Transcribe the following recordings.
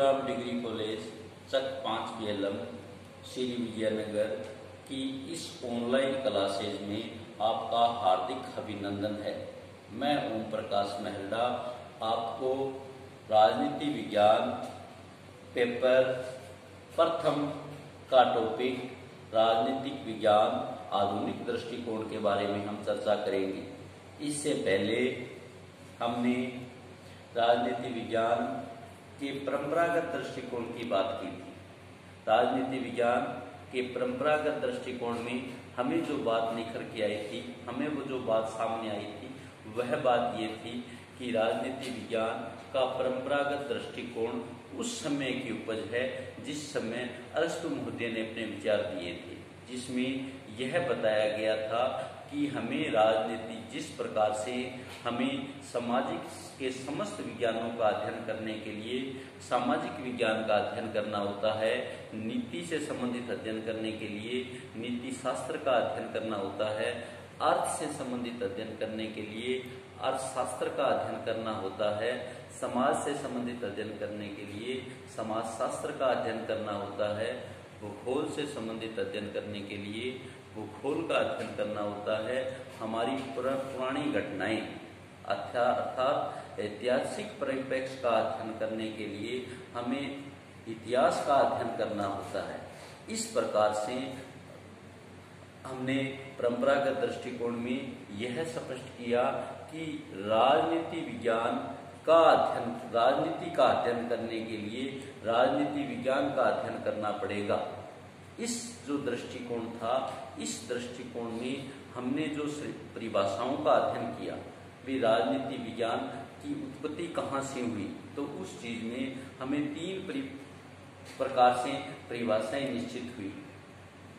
Shriram degree college चक 5 PLM Shri Vijayanagar की इस online classes में आपका हार्दिक अभिनंदन है। मैं ओम प्रकाश मेहरडा आपको राजनीति विज्ञान पेपर प्रथम का टॉपिक राजनीतिक विज्ञान आधुनिक दृष्टिकोण के बारे में हम चर्चा करेंगे। इससे पहले हमने राजनीति विज्ञान के परंपरागत दृष्टिकोण की बात की थी। राजनीति विज्ञान के परंपरागत दृष्टिकोण में हमें जो बात निखर के आई थी, हमें वो जो बात सामने आई थी, वह बात ये थी कि राजनीति विज्ञान का परंपरागत दृष्टिकोण उस समय की उपज है जिस समय अरस्तु महोदय ने अपने विचार दिए थे, जिसमें यह बताया गया था कि हमें राजनीति जिस प्रकार से हमें सामाजिक के समस्त विज्ञानों का अध्ययन करने के लिए सामाजिक विज्ञान का अध्ययन करना होता है, नीति से संबंधित अध्ययन करने के लिए नीति शास्त्र का अध्ययन करना होता है, अर्थ से संबंधित अध्ययन करने के लिए अर्थशास्त्र का अध्ययन करना होता है, समाज से संबंधित अध्ययन करने के लिए समाज शास्त्र का अध्ययन करना होता है, भूगोल से संबंधित अध्ययन करने के लिए भूगोल का अध्ययन करना होता है, हमारी पुरानी घटनाएं अर्थात ऐतिहासिक परिप्रेक्ष्य का अध्ययन करने के लिए हमें इतिहास का अध्ययन करना होता है। इस प्रकार से हमने परंपरागत दृष्टिकोण में यह स्पष्ट किया कि राजनीति विज्ञान का अध्ययन राजनीति का अध्ययन करने के लिए राजनीति विज्ञान का अध्ययन करना पड़ेगा। इस जो दृष्टिकोण था, इस दृष्टिकोण में हमने जो परिभाषाओं का अध्ययन किया, वे राजनीति विज्ञान की उत्पत्ति कहाँ से हुई, तो उस चीज में हमें 3 प्रकार से परिभाषाएं निश्चित हुई।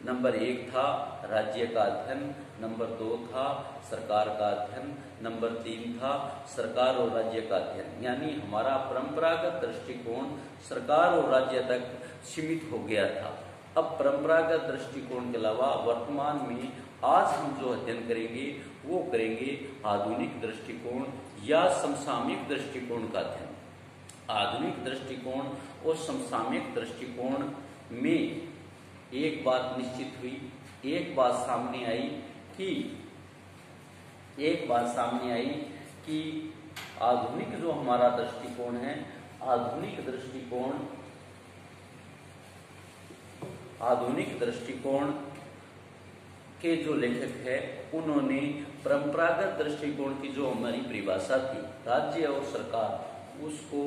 नंबर 1 था राज्य का अध्ययन, नंबर 2 था सरकार का अध्ययन, नंबर 3 था सरकार और राज्य का अध्ययन। यानी हमारा परंपरागत दृष्टिकोण सरकार और राज्य तक सीमित हो गया था। अब परंपरागत दृष्टिकोण के अलावा वर्तमान में आज हम जो अध्ययन करेंगे वो करेंगे आधुनिक दृष्टिकोण या समसामयिक दृष्टिकोण का अध्ययन। आधुनिक दृष्टिकोण और समसामयिक दृष्टिकोण में एक बात निश्चित हुई, एक बात सामने आई कि आधुनिक जो हमारा दृष्टिकोण है, आधुनिक दृष्टिकोण के जो लेखक है उन्होंने परंपरागत दृष्टिकोण की जो हमारी परिभाषा थी राज्य और सरकार, उसको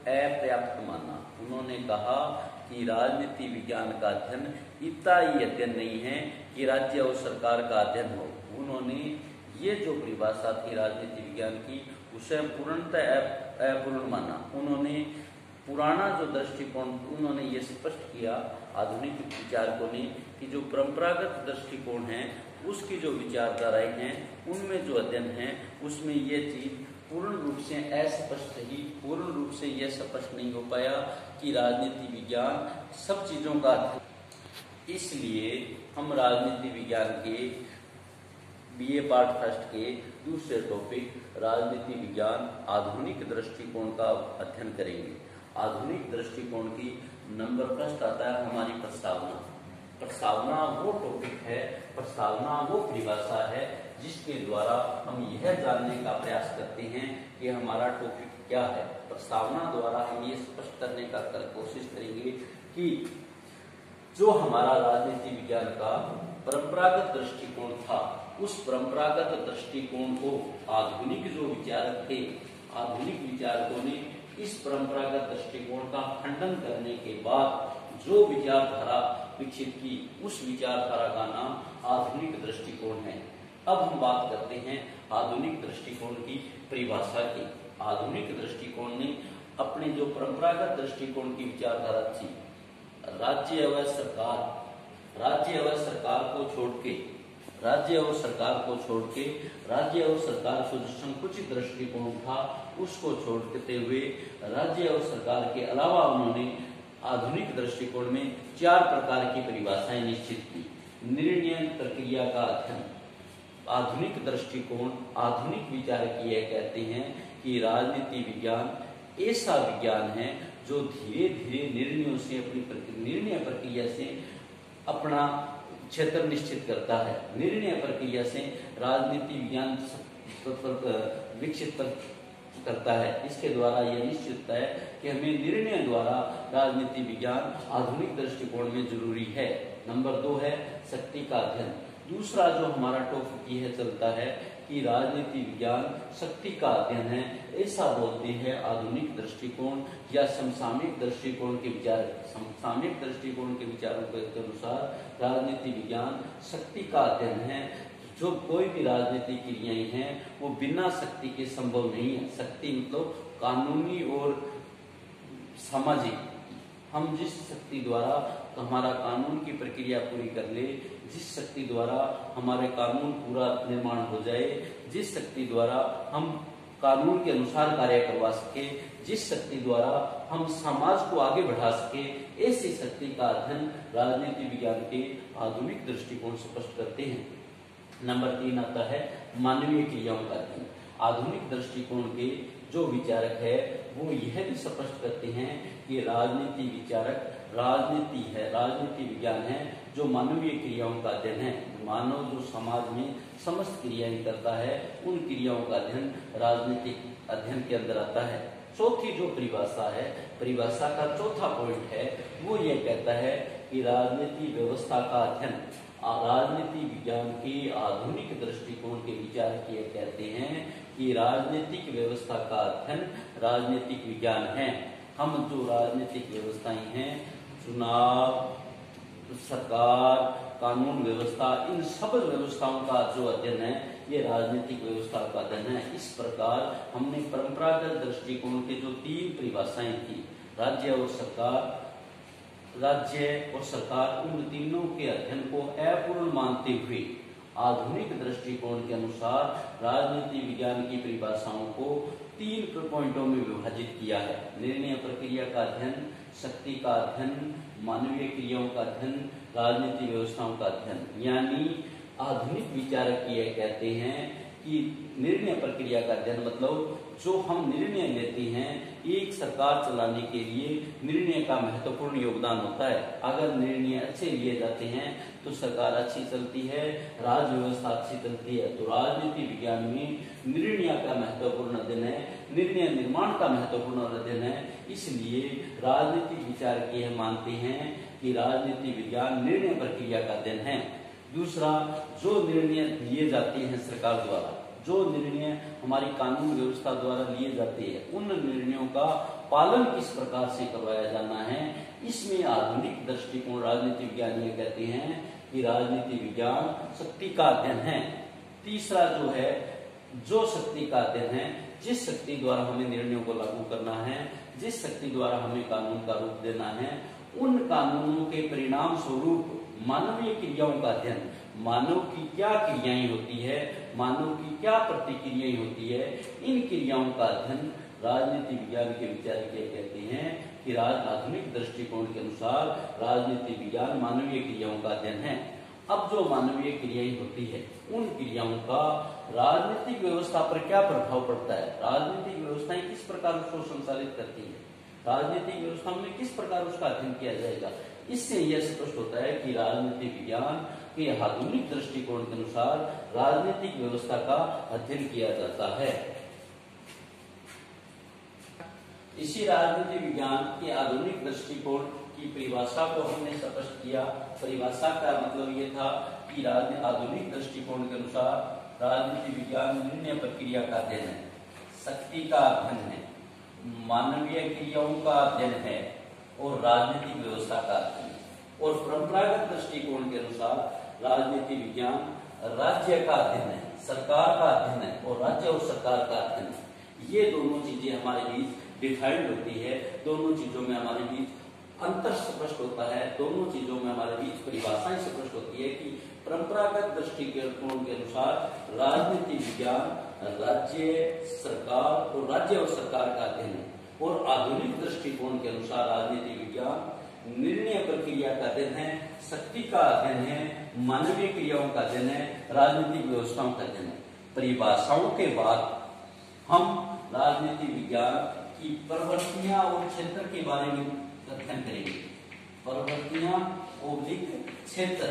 अपर्याप्त माना। उन्होंने कहा कि राजनीति विज्ञान का अध्ययन इतना ही अध्ययन नहीं है कि राज्य और सरकार का अध्ययन हो। उन्होंने ये जो परिभाषा थी राजनीति विज्ञान की, उसे पूर्णतः अपूर्ण माना। उन्होंने पुराना जो दृष्टिकोण उन्होंने ये स्पष्ट किया आधुनिक विचारकों ने कि जो परंपरागत दृष्टिकोण है उसकी जो विचारधाराएं हैं उनमें जो अध्ययन है उसमें ये चीज पूर्ण रूप से यह स्पष्ट नहीं हो पाया कि राजनीति विज्ञान सब चीजों का अध्ययन। इसलिए हम राजनीति विज्ञान के BA पार्ट फर्स्ट के दूसरे टॉपिक राजनीति विज्ञान आधुनिक दृष्टिकोण का अध्ययन करेंगे। आधुनिक दृष्टिकोण की नंबर फर्स्ट आता है हमारी प्रस्तावना। प्रस्तावना वो टॉपिक है, प्रस्तावना वो परिभाषा है जिसके द्वारा हम यह जानने का प्रयास करते हैं कि हमारा टॉपिक क्या है। प्रस्तावना द्वारा हम ये स्पष्ट करने का कोशिश करेंगे कि जो हमारा राजनीति विज्ञान का परंपरागत दृष्टिकोण था, उस परंपरागत दृष्टिकोण को आधुनिक जो विचारक थे, आधुनिक विचारकों ने इस परंपरागत दृष्टिकोण का खंडन करने के बाद जो विचारधारा विकसित की, उस विचारधारा का नाम आधुनिक दृष्टिकोण है। अब हम बात करते हैं आधुनिक दृष्टिकोण की परिभाषा की। आधुनिक दृष्टिकोण ने अपने जो परंपरागत दृष्टिकोण की विचारधारा थी, राज्य व सरकार को जो संकुचित दृष्टिकोण था उसको छोड़ते हुए राज्य और सरकार के अलावा उन्होंने आधुनिक दृष्टिकोण में 4 प्रकार की परिभाषाएं निश्चित की। निर्णय प्रक्रिया का अध्ययन। आधुनिक दृष्टिकोण, आधुनिक विचारक यह कहते हैं कि राजनीति विज्ञान ऐसा विज्ञान है जो धीरे धीरे निर्णयों से निर्णय प्रक्रिया से अपना क्षेत्र निश्चित करता है। निर्णय प्रक्रिया से राजनीति विज्ञान विकसित करता है। इसके द्वारा यह निश्चित होता है कि हमें निर्णय द्वारा राजनीति विज्ञान आधुनिक दृष्टिकोण में जरूरी है। नंबर 2 है शक्ति का अध्ययन। दूसरा जो हमारा टॉपिक यह चलता है कि राजनीति विज्ञान शक्ति का अध्ययन है, ऐसा बोलते हैं आधुनिक दृष्टिकोण या समसामयिक दृष्टिकोण के विचार। समसामयिक दृष्टिकोण के विचारों के अनुसार राजनीति विज्ञान शक्ति का अध्ययन है। जो कोई भी राजनीतिक क्रियाएं हैं वो बिना शक्ति के संभव नहीं है। शक्ति मतलब कानूनी और सामाजिक। हम जिस शक्ति द्वारा हमारा कानून की प्रक्रिया पूरी कर ले, जिस शक्ति द्वारा हमारे कानून पूरा निर्माण हो जाए, जिस शक्ति द्वारा हम कानून के अनुसार कार्य करवा सके, जिस शक्ति द्वारा हम समाज को आगे बढ़ा सके, ऐसी शक्ति का अध्ययन राजनीति विज्ञान के आधुनिक दृष्टिकोण स्पष्ट करते हैं। नंबर 3 आता है मानवीय क्रियाओं का अध्ययन। आधुनिक दृष्टिकोण के जो विचारक है वो यह भी स्पष्ट करते हैं कि राजनीति विचारक राजनीति विज्ञान है जो मानवीय क्रियाओं का अध्ययन है। मानव जो समाज में समस्त क्रियाएं करता है उन क्रियाओं का अध्ययन राजनीतिक अध्ययन के अंदर आता है। चौथी जो परिभाषा है, परिभाषा का चौथा पॉइंट है वो ये कहता है कि राजनीति व्यवस्था का अध्ययन राजनीति विज्ञान के आधुनिक दृष्टिकोण के विचारक ये कहते हैं कि राजनीतिक व्यवस्था का अध्ययन राजनीतिक विज्ञान है। हम जो राजनीतिक व्यवस्थाएं हैं, चुनाव, सरकार, कानून व्यवस्था, इन सब व्यवस्थाओं का जो अध्ययन है ये राजनीतिक व्यवस्था का अध्ययन है। इस प्रकार हमने परंपरागत दृष्टिकोण के जो 3 परिभाषाएं थी, राज्य और सरकार, उन तीनों के अध्ययन को अपूर्ण मानते हुए आधुनिक दृष्टिकोण के अनुसार राजनीति विज्ञान की परिभाषाओं को 3 पॉइंटों में विभाजित किया है। निर्णय प्रक्रिया का अध्ययन, शक्ति का अध्ययन, मानवीय क्रियाओं का अध्ययन, राजनीति व्यवस्थाओं का अध्ययन। यानी आधुनिक विचारक ये कहते हैं कि निर्णय प्रक्रिया का अध्ययन मतलब जो हम निर्णय लेते हैं, एक सरकार चलाने के लिए निर्णय का महत्वपूर्ण योगदान होता है। अगर निर्णय अच्छे लिए जाते हैं तो सरकार अच्छी चलती है, राज्य व्यवस्था अच्छी चलती है। तो राजनीति विज्ञान में निर्णय का महत्वपूर्ण अध्ययन है, निर्णय निर्माण का महत्वपूर्ण अध्ययन है। इसलिए राजनीतिक विचारक यह मानते हैं कि राजनीति विज्ञान निर्णय प्रक्रिया का अध्ययन है। दूसरा, जो निर्णय लिए जाते हैं सरकार द्वारा, जो निर्णय हमारी कानून व्यवस्था द्वारा लिए जाते हैं, उन निर्णयों का पालन किस प्रकार से करवाया जाना है, इसमें आधुनिक दृष्टिकोण राजनीति विज्ञान ये कहते हैं कि राजनीति विज्ञान शक्ति का अध्ययन है। तीसरा जो है, जो शक्ति का अध्ययन है, जिस शक्ति द्वारा हमें निर्णयों को लागू करना है, जिस शक्ति द्वारा हमें कानून का रूप देना है, उन कानूनों के परिणाम स्वरूप मानवीय क्रियाओं का अध्ययन, मानव की क्या क्रियाएं होती है, मानव की क्या प्रतिक्रियाएं होती है, इन क्रियाओं का अध्ययन राजनीति विज्ञान के विचारक कहते हैं कि आधुनिक दृष्टिकोण के अनुसार राजनीति विज्ञान मानवीय क्रियाओं का अध्ययन है। अब जो मानवीय क्रियाएं होती है, उन क्रियाओं का राजनीतिक व्यवस्था पर क्या प्रभाव पड़ता है, राजनीतिक व्यवस्थाएं किस प्रकार उसको संचालित करती है, राजनीतिक व्यवस्था में किस प्रकार उसका अध्ययन किया जाएगा। इससे यह स्पष्ट होता है कि राजनीति विज्ञान के आधुनिक दृष्टिकोण के अनुसार राजनीतिक व्यवस्था का अध्ययन किया जाता है। इसी राजनीति विज्ञान के आधुनिक दृष्टिकोण की परिभाषा को हमने स्पष्ट किया। परिभाषा का मतलब ये था कि आधुनिक दृष्टिकोण के अनुसार राजनीति विज्ञान निर्णय प्रक्रिया का अध्ययन है, शक्ति का अध्ययन है, मानवीय क्रियाओं का अध्ययन है और राजनीतिक व्यवस्था का अध्ययन है। और परंपरागत दृष्टिकोण के अनुसार राजनीति विज्ञान राज्य का अध्ययन है, सरकार का अध्ययन है और राज्य और सरकार का अध्ययन है। ये दोनों चीजें हमारे बीच डिफाइंड होती है, दोनों चीजों में हमारे बीच अंतर स्पष्ट होता है, दोनों चीजों में हमारे बीच परिभाषाएं स्पष्ट होती है कि परंपरागत दृष्टिकोण के अनुसार राजनीति विज्ञान राज्य, सरकार और राज्य और सरकार का अध्ययन है और आधुनिक दृष्टिकोण के अनुसार राजनीति विज्ञान निर्णय प्रक्रिया का अध्ययन है, शक्ति का अध्ययन है, मानवीय क्रियाओं का अध्ययन है, राजनीतिक व्यवस्थाओं का अध्ययन है। परिभाषाओं के बाद हम राजनीति विज्ञान कि प्रवृत्तियां और क्षेत्र के बारे में अध्ययन करेंगे। प्रवृत्तियां और क्षेत्र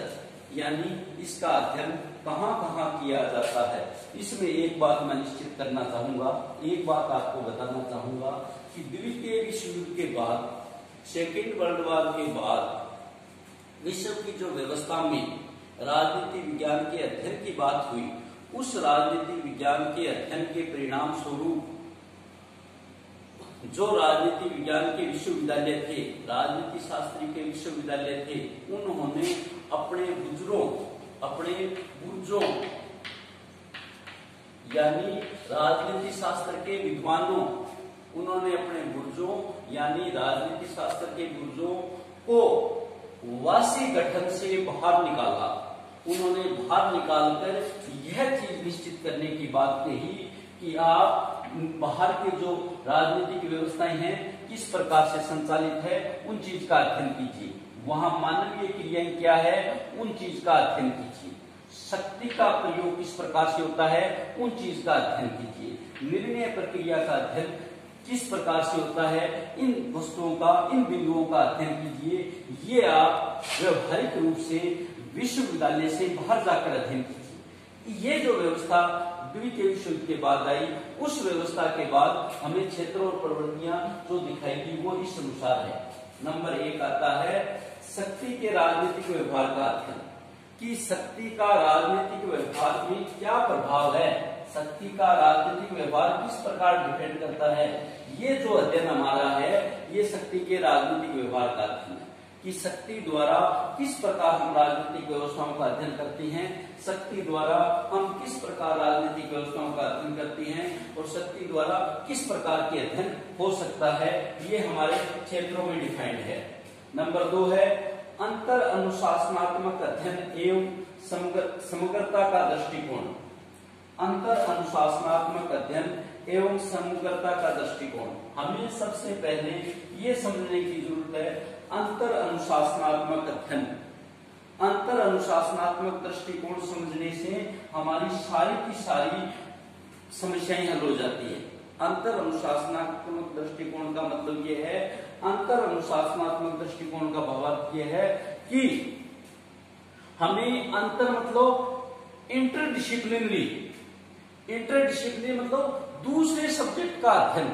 यानी इसका अध्ययन कहाँ कहाँ किया जाता है। इसमें एक बात मैं निश्चित करना चाहूंगा, एक बात आपको बताना चाहूंगा कि द्वितीय विश्व युद्ध के बाद, सेकेंड वर्ल्ड वॉर के बाद विश्व की जो व्यवस्था में राजनीति विज्ञान के अध्ययन की बात हुई, उस राजनीति विज्ञान के अध्ययन के परिणाम स्वरूप जो राजनीति विज्ञान के विश्वविद्यालय थे, राजनीति शास्त्री के विश्वविद्यालय थे, उन्होंने अपने बुर्जों यानी राजनीति शास्त्र के विद्वानों, उन्होंने अपने बुर्जों यानी राजनीति शास्त्र के बुर्जों को वासी गठन से बाहर निकाला। उन्होंने बाहर निकालकर यह चीज निश्चित करने की बात कही कि आप बाहर के जो राजनीतिक व्यवस्थाएं हैं किस प्रकार से संचालित है, उन चीज का अध्ययन कीजिए। वहां मानवीय क्रियाएं क्या है, उन चीज का अध्ययन कीजिए। शक्ति का प्रयोग किस प्रकार से होता है, उन चीज का अध्ययन कीजिए। निर्णय प्रक्रिया का अध्ययन किस प्रकार से होता है, इन वस्तुओं का, इन बिंदुओं का अध्ययन कीजिए। ये आप व्यवहारिक रूप से विश्वविद्यालय से बाहर जाकर अध्ययन कीजिए। ये जो व्यवस्था द्वितीय विश्व युद्ध के बाद आई, उस व्यवस्था के बाद हमें क्षेत्र और प्रवृत्तियां जो दिखाएगी वो इस अनुसार है। नंबर 1 आता है शक्ति के राजनीतिक व्यवहार का अध्ययन, कि शक्ति का राजनीतिक व्यवहार में क्या प्रभाव है, शक्ति का राजनीतिक व्यवहार किस प्रकार डिपेंड करता है। ये जो अध्ययन हमारा है, ये शक्ति के राजनीतिक व्यवहार का अध्ययन है कि शक्ति द्वारा किस प्रकार हम राजनीतिक व्यवस्थाओं का अध्ययन करते हैं, शक्ति द्वारा हम किस प्रकार राजनीतिक व्यवस्थाओं का अध्ययन करते हैं और शक्ति द्वारा किस प्रकार के अध्ययन हो सकता है। ये हमारे क्षेत्रों में डिफाइंड है। नंबर 2 है अंतर अनुशासनात्मक अध्ययन एवं समग्रता का दृष्टिकोण। अंतर अनुशासनात्मक अध्ययन एवं समग्रता का दृष्टिकोण, हमें सबसे पहले ये समझने की जरूरत है अंतर अनुशासनात्मक अध्ययन। अंतर अनुशासनात्मक दृष्टिकोण समझने से हमारी सारी की सारी समस्याएं हल हो जाती है। अंतर अनुशासनात्मक दृष्टिकोण का मतलब यह है, अंतर अनुशासनात्मक दृष्टिकोण का भावार्थ यह है कि हमें अंतर मतलब इंटरडिसिप्लिनरी मतलब दूसरे सब्जेक्ट का अध्ययन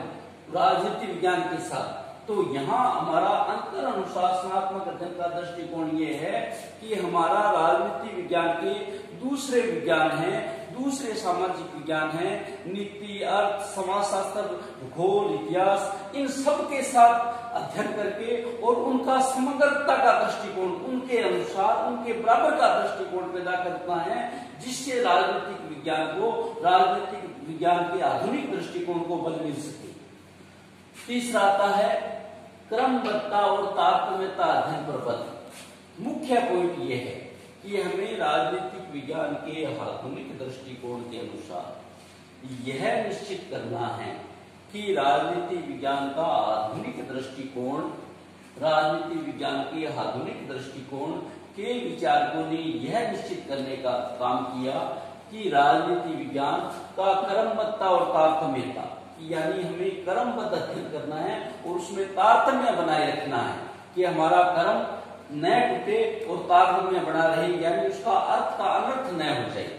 राजनीति विज्ञान के साथ। तो यहाँ हमारा अंतर अनुशासनात्मक अध्ययन का दृष्टिकोण ये है कि हमारा राजनीति विज्ञान के दूसरे विज्ञान हैं, दूसरे सामाजिक विज्ञान हैं, नीति, अर्थ, समाजशास्त्र, भूगोल, इतिहास, इन सब के साथ अध्ययन करके और उनका समग्रता का दृष्टिकोण, उनके अनुसार उनके बराबर का दृष्टिकोण पैदा करना है, जिससे राजनीतिक विज्ञान को, राजनीतिक विज्ञान के आधुनिक दृष्टिकोण को बल मिल सके। तीसरा आता है क्रमबद्धता और तारतम्यता अध्ययन प्रबंध। मुख्य पॉइंट यह है कि हमें राजनीतिक विज्ञान के आधुनिक दृष्टिकोण के अनुसार यह निश्चित करना है कि राजनीति विज्ञान का आधुनिक दृष्टिकोण, राजनीति विज्ञान के आधुनिक दृष्टिकोण के विचारकों ने यह निश्चित करने का काम किया कि राजनीति विज्ञान का क्रमबद्धता और तारतम्यता, यानी हमें क्रमबद्ध अध्ययन करना है और उसमें तारतम्य बनाए रखना है कि हमारा क्रम न टूटे और तारतम्य बना रहे, यानी उसका अर्थ का अनर्थ न हो जाए।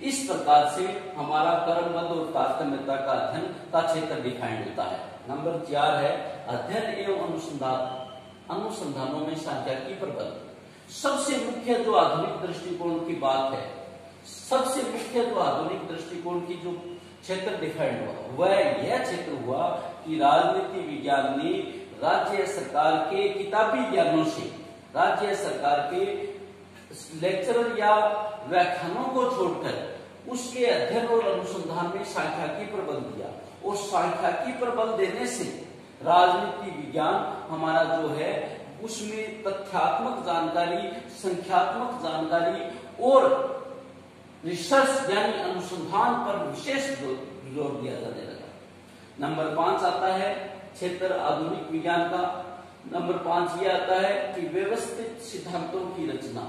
इस प्रकार से हमारा क्रमबद्ध और तारतम्यता का अध्ययन का क्षेत्र डिफाइंड होता है। नंबर 4 है अध्ययन एवं अनुसंधान, अनुसंधानों में सांख्यिकी प्रबंध। सबसे मुख्य जो आधुनिक दृष्टिकोण की बात है, सबसे मुख्य जो आधुनिक दृष्टिकोण की जो क्षेत्र डिफाइंड हुआ वह यह क्षेत्र हुआ कि राजनीति विज्ञान ने राज्य सरकार के किताबी ज्ञानों से, राज्य सरकार के लेक्चरर या व्याख्यानों को छोड़कर उसके अध्ययन और अनुसंधान में सांख्यिकी पर बल दिया और सांख्यिकी पर बल देने से राजनीति विज्ञान हमारा जो है उसमें तथ्यात्मक जानकारी, संख्यात्मक जानकारी और रिसर्च यानी अनुसंधान पर विशेष जोर दिया जाने लगा। नंबर 5 आता है क्षेत्र आधुनिक विज्ञान का। नंबर 5 यह आता है कि व्यवस्थित सिद्धांतों की रचना।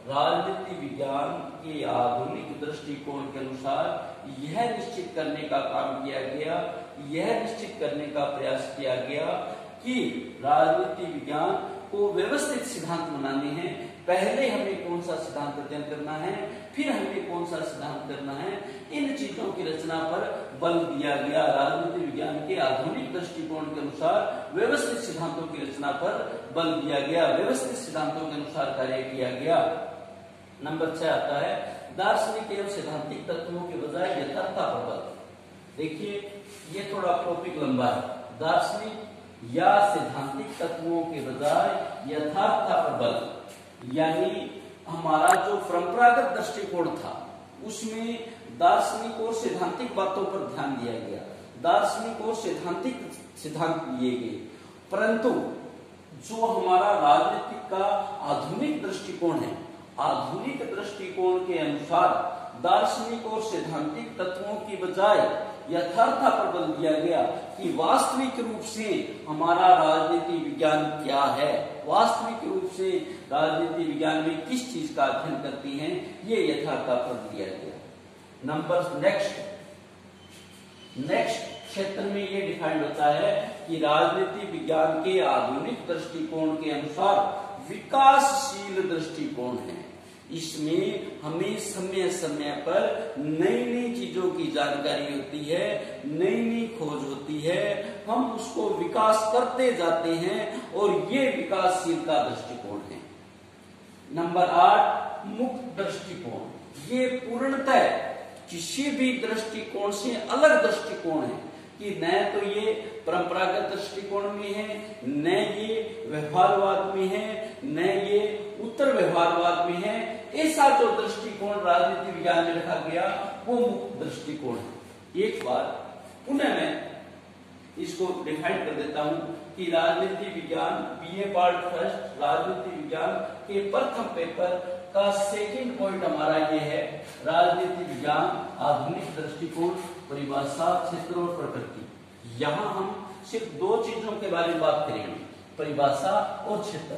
राजनीति विज्ञान के आधुनिक दृष्टिकोण के अनुसार यह निश्चित करने का काम किया गया यह निश्चित करने का प्रयास किया गया कि राजनीति विज्ञान को व्यवस्थित सिद्धांत बनाने हैं। पहले हमें कौन सा सिद्धांत अध्ययन करना है, फिर हमें कौन सा सिद्धांत करना है, इन चीजों की रचना पर बल दिया गया। राजनीति विज्ञान के आधुनिक दृष्टिकोण के अनुसार व्यवस्थित सिद्धांतों की रचना पर बल दिया गया, व्यवस्थित सिद्धांतों के अनुसार कार्य किया गया। नंबर 6 आता है दार्शनिक एवं सैद्धांतिक तत्वों के बजाय यथार्थ पर बल। देखिए ये थोड़ा टॉपिक लंबा है। दार्शनिक या सैद्धांतिक तत्वों के बजाय यथार्थ पर बल, यानी हमारा जो परंपरागत दृष्टिकोण था उसमें दार्शनिक और सैद्धांतिक बातों पर ध्यान दिया गया, दार्शनिक और सैद्धांतिक सिद्धांत दिए गए, परंतु जो हमारा राजनीतिक का आधुनिक दृष्टिकोण है, आधुनिक दृष्टिकोण के अनुसार दार्शनिक और सैद्धांतिक तत्वों की बजाय यथार्थ पर बल दिया गया कि वास्तविक रूप से हमारा राजनीति विज्ञान क्या है, वास्तविक रूप से राजनीति विज्ञान में किस चीज का अध्ययन करती हैं, ये यथार्थ पर दिया गया। नंबर नेक्स्ट क्षेत्र में ये डिफाइंड होता है कि राजनीति विज्ञान के आधुनिक दृष्टिकोण के अनुसार विकासशील दृष्टिकोण है। इसमें हमें समय समय पर नई नई चीजों की जानकारी होती है, नई नई खोज होती है, हम उसको विकास करते जाते हैं और ये विकासशील का दृष्टिकोण है। नंबर 8 मुक्त दृष्टिकोण, ये पूर्णतः किसी भी दृष्टिकोण से अलग दृष्टिकोण है कि न तो ये परंपरागत दृष्टिकोण में है, न ये व्यवहारवाद में है, न ये उत्तर व्यवहारवाद में है। ऐसा जो दृष्टिकोण राजनीति विज्ञान में रखा गया वो मुक्त दृष्टिकोण है। एक बार पुनः मैं इसको डिफाइन कर देता हूं कि राजनीति विज्ञान बीए पार्ट फर्स्ट राजनीति विज्ञान के प्रथम पेपर का सेकंड पॉइंट हमारा ये है, राजनीति विज्ञान आधुनिक दृष्टिकोण, परिभाषा, क्षेत्र और प्रकृति। यहाँ हम सिर्फ दो चीजों के बारे में बात करेंगे, परिभाषा और क्षेत्र,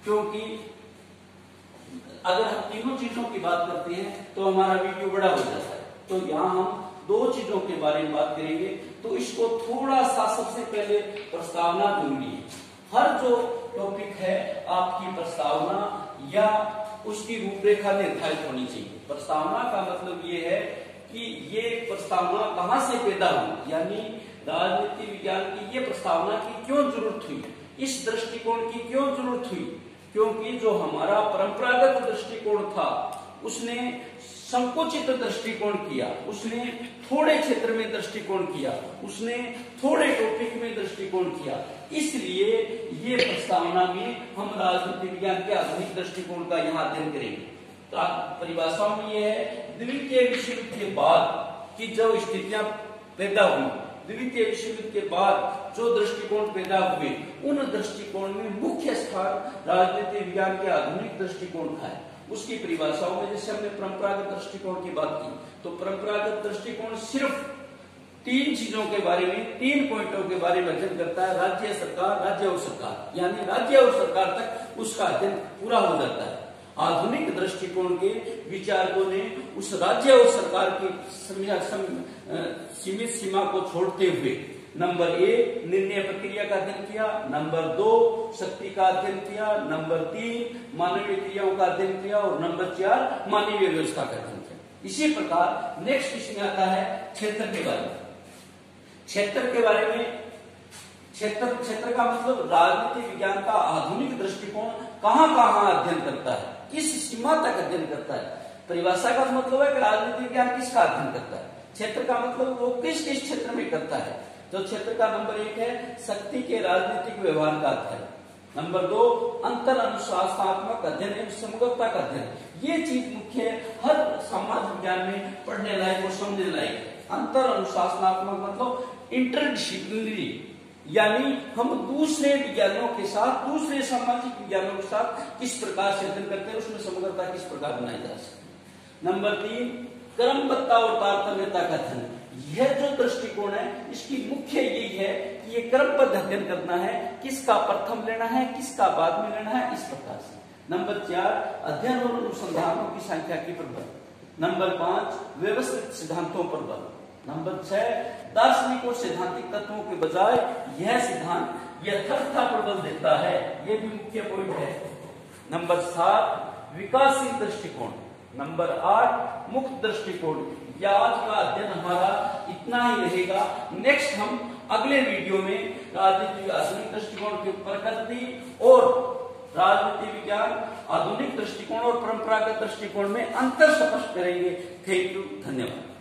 क्योंकि अगर हम तीनों चीजों की बात करते हैं तो हमारा वीडियो बड़ा हो जाता है। तो यहाँ हम दो चीजों के बारे में बात करेंगे, तो इसको थोड़ा सा सबसे पहले प्रस्तावना जरूरी है। हर जो टॉपिक है आपकी प्रस्तावना या उसकी रूपरेखा निर्धारित होनी चाहिए। प्रस्तावना का मतलब ये है कि ये प्रस्तावना कहाँ से पैदा हुई, यानी राजनीति विज्ञान की ये प्रस्तावना की क्यों जरूरत हुई, इस दृष्टिकोण की क्यों जरूरत हुई, क्योंकि जो हमारा परंपरागत दृष्टिकोण था उसने संकुचित दृष्टिकोण किया, उसने थोड़े क्षेत्र में दृष्टिकोण किया, उसने थोड़े टॉपिक में दृष्टिकोण किया। इसलिए ये प्रस्तावना में हम राजनीति विज्ञान के आधुनिक दृष्टिकोण का यहाँ अध्ययन करेंगे। तो परिभाषाओं में ये है द्वितीय विश्व युद्ध के बाद की जो स्थितियां पैदा हुई, द्वितीय विश्व युद्ध के बाद जो दृष्टिकोण पैदा हुए, उन दृष्टिकोण में मुख्य स्थान राजनीति विज्ञान के आधुनिक दृष्टिकोण का है। उसकी परिभाषाओं में जैसे हमने परंपरागत दृष्टिकोण की बात की, तो परंपरागत दृष्टिकोण सिर्फ तीन चीजों के बारे में, तीन पॉइंटों के बारे में अध्ययन करता है, राज्य, सरकार, राज्य और सरकार, यानी राज्य और सरकार तक उसका अध्ययन पूरा हो जाता है। आधुनिक दृष्टिकोण के विचारकों ने उस राज्य और सरकार की सीमित सीमा को छोड़ते हुए नंबर 1 निर्णय प्रक्रिया का अध्ययन किया, नंबर 2 शक्ति का अध्ययन किया, नंबर 3 मानवीय क्रियाओं का अध्ययन किया और नंबर 4 मानवीय व्यवस्था का अध्ययन किया। इसी प्रकार नेक्स्ट इसमें आता है क्षेत्र के बारे में। क्षेत्र के बारे में क्षेत्र का मतलब राजनीति विज्ञान का आधुनिक दृष्टिकोण कहाँ कहाँ अध्ययन करता है, किस सीमा तक अध्ययन करता है। परिभाषा का मतलब है कि राजनीति विज्ञान किसका अध्ययन करता है, क्षेत्र का मतलब वो किस किस क्षेत्र में करता है। तो क्षेत्र का नंबर 1 है शक्ति के राजनीतिक व्यवहार का अध्ययन, नंबर 2 अंतर अनुशासनात्मक अध्ययन एवं समग्रता का अध्ययन। ये चीज मुख्य है, हर समाज विज्ञान में पढ़ने लायक और समझने लायक। अंतर अनुशासनात्मक मतलब इंटरडिसिप्लिनरी, यानी हम दूसरे विज्ञानों के साथ, दूसरे सामाजिक विज्ञानों के साथ किस प्रकार से अध्ययन करते हैं, उसमें समग्रता किस प्रकार बनाई जा सकती है। नंबर 3 क्रमबद्धता और तारतम्यता का अध्ययन। यह जो दृष्टिकोण है इसकी मुख्य यही है कि ये क्रमबद्ध अध्ययन करना है, किसका प्रथम लेना है, किसका बाद में लेना है, इस प्रकार से। नंबर 4 अध्ययन और अनुसंधानों की संख्या की पर बल। नंबर 5 व्यवस्थित सिद्धांतों पर बल। नंबर 6, दार्शनिक और सैद्धांतिक तत्वों के बजाय यह सिद्धांत यथार्थ प्रबल देता है, यह भी मुख्य पॉइंट है। नंबर 7, विकासशील दृष्टिकोण। नंबर 8, मुक्त दृष्टिकोण। यह आज का अध्ययन हमारा इतना ही रहेगा। नेक्स्ट हम अगले वीडियो में राजनीति आधुनिक दृष्टिकोण की प्रकृति और राजनीति विज्ञान आधुनिक दृष्टिकोण और परंपरागत दृष्टिकोण में अंतर स्पष्ट करेंगे। थैंक यू, धन्यवाद।